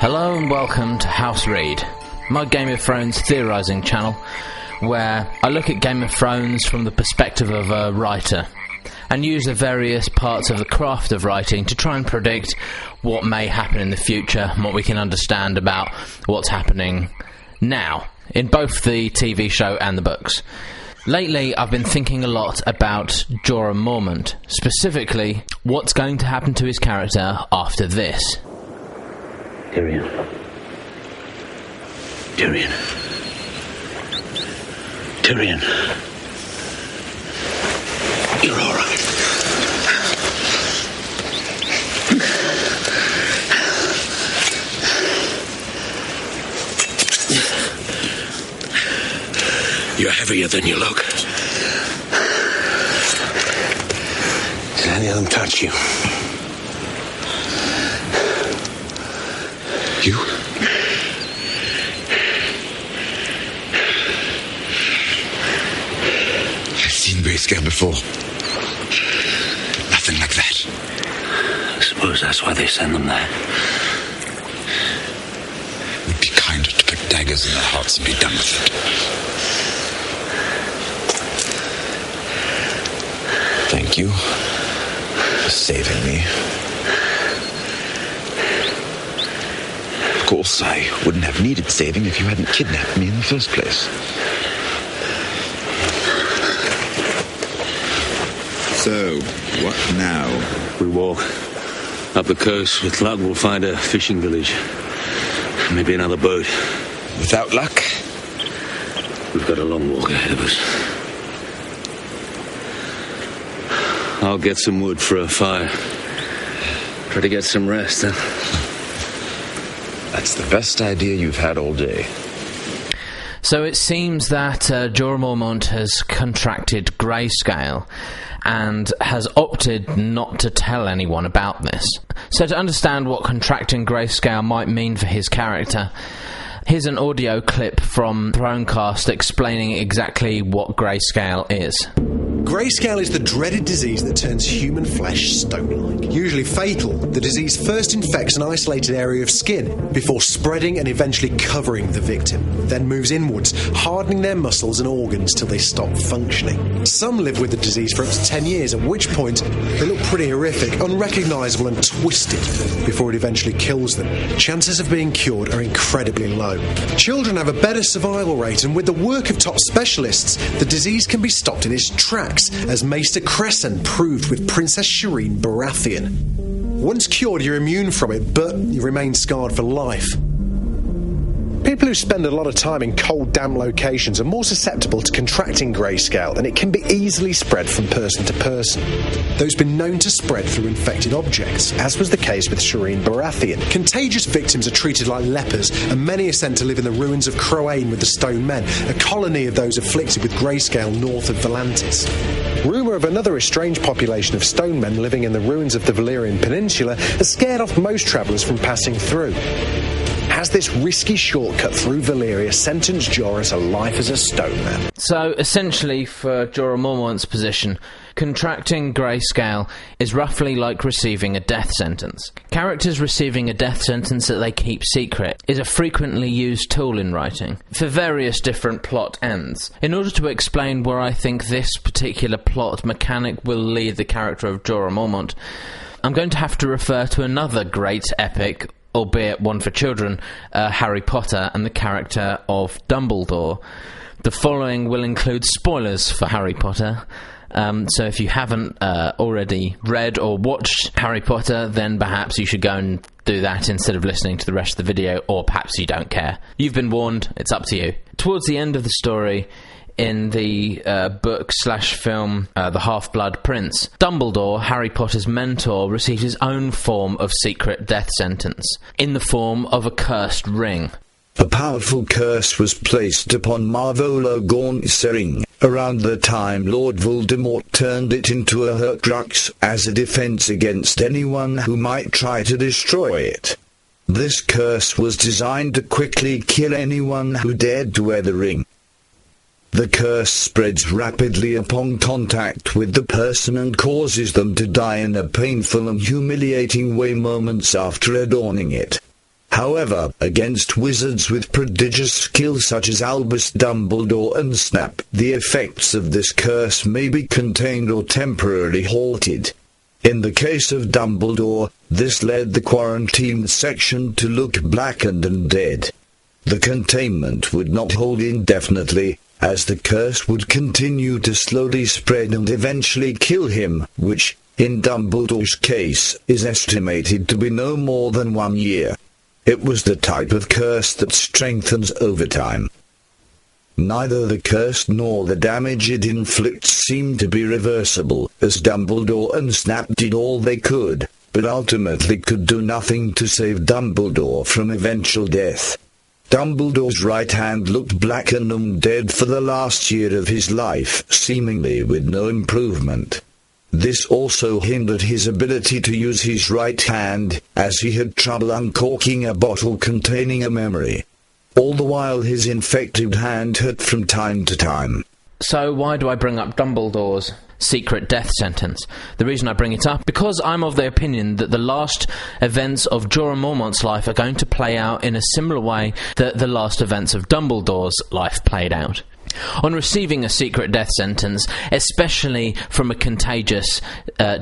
Hello and welcome to House Read, my Game of Thrones theorising channel, where I look at Game of Thrones from the perspective of a writer, and use the various parts of the craft of writing to try and predict what may happen in the future, and what we can understand about what's happening now, in both the TV show and the books. Lately, I've been thinking a lot about Jorah Mormont, specifically what's going to happen to his character after this. Tyrion. You're all right. You're heavier than you look. Did any of them touch you? You? I've seen Grayscale before. Nothing like that. I suppose that's why they send them there. It would be kinder to put daggers in their hearts and be done with it. Thank you for saving me. Of course, I wouldn't have needed saving if you hadn't kidnapped me in the first place. So, what now? We walk up the coast. With luck, we'll find a fishing village. Maybe another boat. Without luck? We've got a long walk ahead of us. I'll get some wood for a fire. Try to get some rest, then. That's the best idea you've had all day. So it seems that Jorah Mormont has contracted Grayscale and has opted not to tell anyone about this. So to understand what contracting Grayscale might mean for his character, here's an audio clip from Thronecast explaining exactly what Grayscale is. Grayscale is the dreaded disease that turns human flesh stone-like. Usually fatal, the disease first infects an isolated area of skin before spreading and eventually covering the victim, then moves inwards, hardening their muscles and organs till they stop functioning. Some live with the disease for up to 10 years, at which point they look pretty horrific, unrecognisable and twisted before it eventually kills them. Chances of being cured are incredibly low. Children have a better survival rate, and with the work of top specialists, the disease can be stopped in its tracks, as Maester Crescent proved with Princess Shireen Baratheon. Once cured, you're immune from it, but you remain scarred for life. People who spend a lot of time in cold, damp locations are more susceptible to contracting Grayscale, and it can be easily spread from person to person. Those been known to spread through infected objects, as was the case with Shireen Baratheon. Contagious victims are treated like lepers, and many are sent to live in the ruins of Croane with the Stone Men, a colony of those afflicted with Grayscale north of Volantis. Rumour of another estranged population of Stone Men living in the ruins of the Valyrian Peninsula has scared off most travellers from passing through. Has this risky shortcut through Valyria sentenced Jorah to life as a stone man? So, essentially, for Jorah Mormont's position, contracting Grayscale is roughly like receiving a death sentence. Characters receiving a death sentence that they keep secret is a frequently used tool in writing, for various different plot ends. In order to explain where I think this particular plot mechanic will lead the character of Jorah Mormont, I'm going to have to refer to another great epic, albeit one for children, Harry Potter and the character of Dumbledore. The following will include spoilers for Harry Potter, so if you haven't already read or watched Harry Potter, then perhaps you should go and do that instead of listening to the rest of the video, or perhaps you don't care. You've been warned, it's up to you. Towards the end of the story, in the book/film The Half-Blood Prince, Dumbledore, Harry Potter's mentor, receives his own form of secret death sentence, in the form of a cursed ring. A powerful curse was placed upon Marvolo Gorn-Sering around the time Lord Voldemort turned it into a Horcrux as a defense against anyone who might try to destroy it. This curse was designed to quickly kill anyone who dared to wear the ring. The curse spreads rapidly upon contact with the person and causes them to die in a painful and humiliating way moments after adorning it. However, against wizards with prodigious skill such as Albus Dumbledore and Snap, the effects of this curse may be contained or temporarily halted. In the case of Dumbledore, this led the quarantine section to look blackened and dead. The containment would not hold indefinitely, as the curse would continue to slowly spread and eventually kill him, which, in Dumbledore's case, is estimated to be no more than 1 year. It was the type of curse that strengthens over time. Neither the curse nor the damage it inflicts seemed to be reversible, as Dumbledore and Snap did all they could, but ultimately could do nothing to save Dumbledore from eventual death. Dumbledore's right hand looked blackened and dead for the last year of his life, seemingly with no improvement. This also hindered his ability to use his right hand, as he had trouble uncorking a bottle containing a memory. All the while his infected hand hurt from time to time. So why do I bring up Dumbledore's secret death sentence? The reason I bring it up, because I'm of the opinion that the last events of Jorah Mormont's life are going to play out in a similar way that the last events of Dumbledore's life played out. On receiving a secret death sentence, especially from a contagious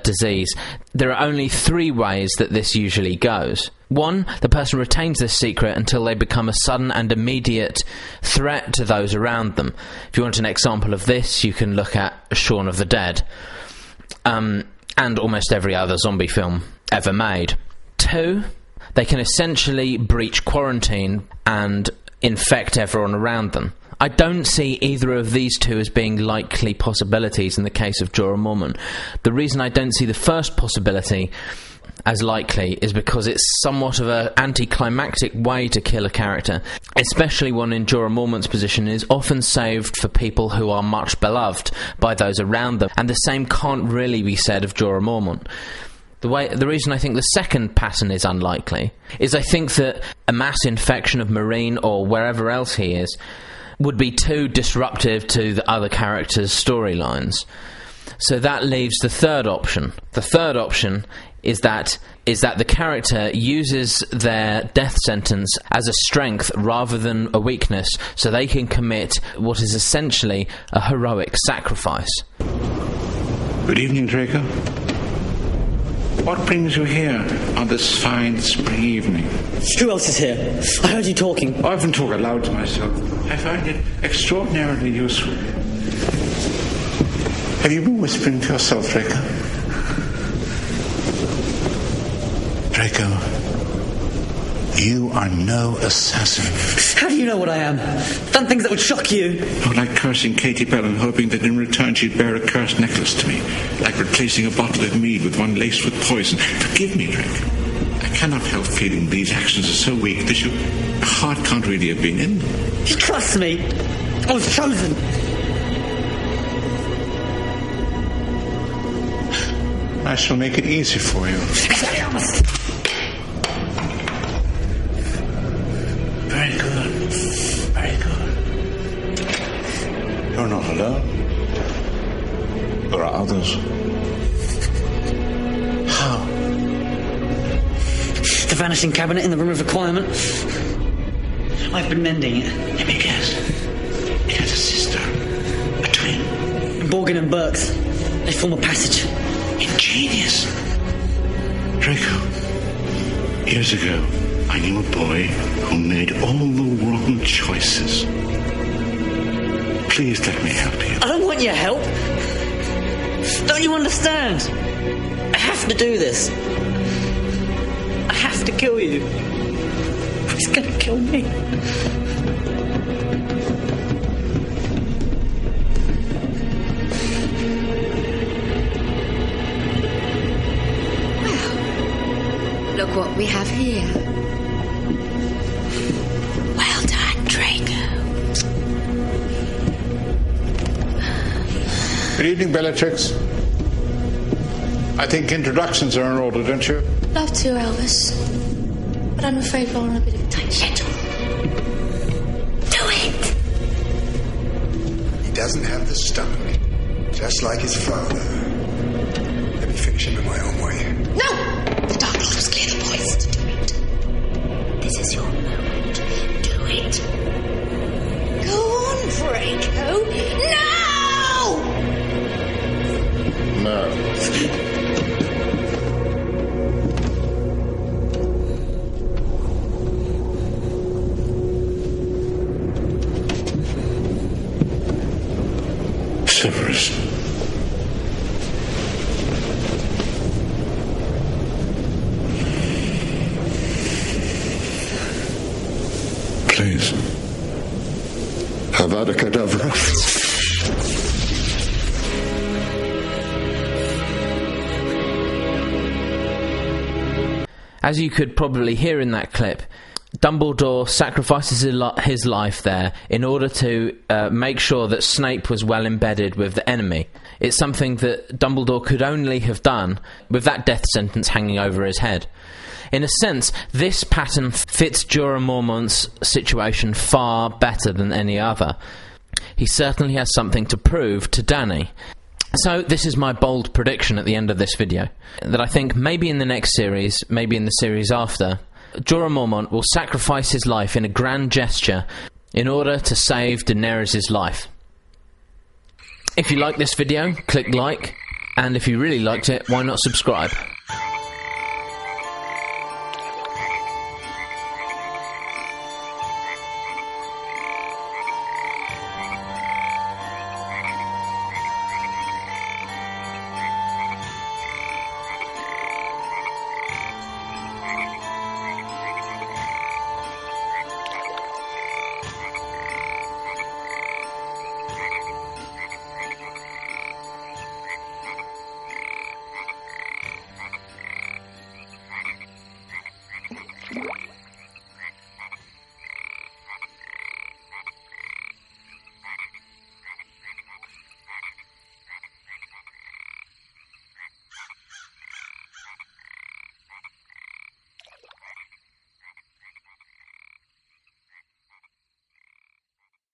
disease, there are only 3 ways that this usually goes. 1, the person retains this secret until they become a sudden and immediate threat to those around them. If you want an example of this, you can look at Shaun of the Dead, and almost every other zombie film ever made. 2, they can essentially breach quarantine and infect everyone around them. I don't see either of these 2 as being likely possibilities in the case of Jorah Mormont. The reason I don't see the first possibility as likely is because it's somewhat of an anticlimactic way to kill a character, especially one in Jorah Mormont's position is often saved for people who are much beloved by those around them, and the same can't really be said of Jorah Mormont. The reason I think the second pattern is unlikely is I think that a mass infection of Marine or wherever else he is would be too disruptive to the other characters' storylines. So that leaves the third option. The third option is that the character uses their death sentence as a strength rather than a weakness, so they can commit what is essentially a heroic sacrifice. Good evening, Draco. What brings you here on this fine spring evening? Who else is here? I heard you talking. I often talk aloud to myself. I find it extraordinarily useful. Have you been whispering to yourself, Draco? Draco, you are no assassin. How do you know what I am? Done things that would shock you. Oh, like cursing Katie Bell and hoping that in return she'd bear a cursed necklace to me. Like replacing a bottle of mead with one laced with poison. Forgive me, Draco. I cannot help feeling these actions are so weak that your heart can't really have been in them. Just trust me. I was chosen. I shall make it easy for you. Very good. Very good. You're not alone. There are others. How? The vanishing cabinet in the room of requirement. I've been mending it. Let me guess. It has a sister. A twin. Borgin and Burks. They form a passage. Ingenious. Draco, years ago, I knew a boy who made all the wrong choices. Please let me help you. I don't want your help. Don't you understand? I have to do this. I have to kill you. He's gonna kill me. Look what we have here. Well done, Draco. Good evening, Bellatrix. I think introductions are in order, don't you? Love to, Elvis. But I'm afraid we're on a bit of a tight schedule. Do it! He doesn't have the stomach, just like his father. Let me fix him in my own way. No! The Dark Lord was clearly poised to do it. This is Severus. Please. Avada Kedavra. As you could probably hear in that clip, Dumbledore sacrifices his life there in order to make sure that Snape was well embedded with the enemy. It's something that Dumbledore could only have done with that death sentence hanging over his head. In a sense, this pattern fits Jorah Mormont's situation far better than any other. He certainly has something to prove to Dany. So this is my bold prediction at the end of this video, that I think maybe in the next series, maybe in the series after, Jorah Mormont will sacrifice his life in a grand gesture in order to save Daenerys' life. If you like this video, click like, and if you really liked it, why not subscribe?